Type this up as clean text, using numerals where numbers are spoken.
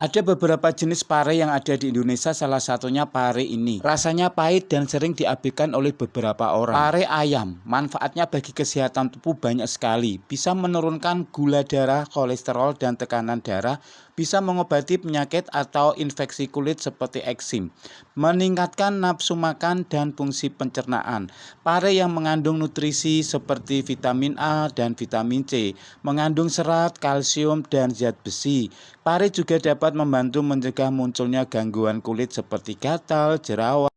Ada beberapa jenis pare yang ada di Indonesia, salah satunya pare ini. Rasanya pahit dan sering diabaikan oleh beberapa orang. Pare ayam, manfaatnya bagi kesehatan tubuh banyak sekali. Bisa menurunkan gula darah, kolesterol, dan tekanan darah. Bisa mengobati penyakit atau infeksi kulit seperti eksim. Meningkatkan nafsu makan dan fungsi pencernaan. Pare yang mengandung nutrisi seperti vitamin A dan vitamin C. Mengandung serat, kalsium, dan zat besi. Pare juga dapat membantu mencegah munculnya gangguan kulit seperti gatal, jerawat.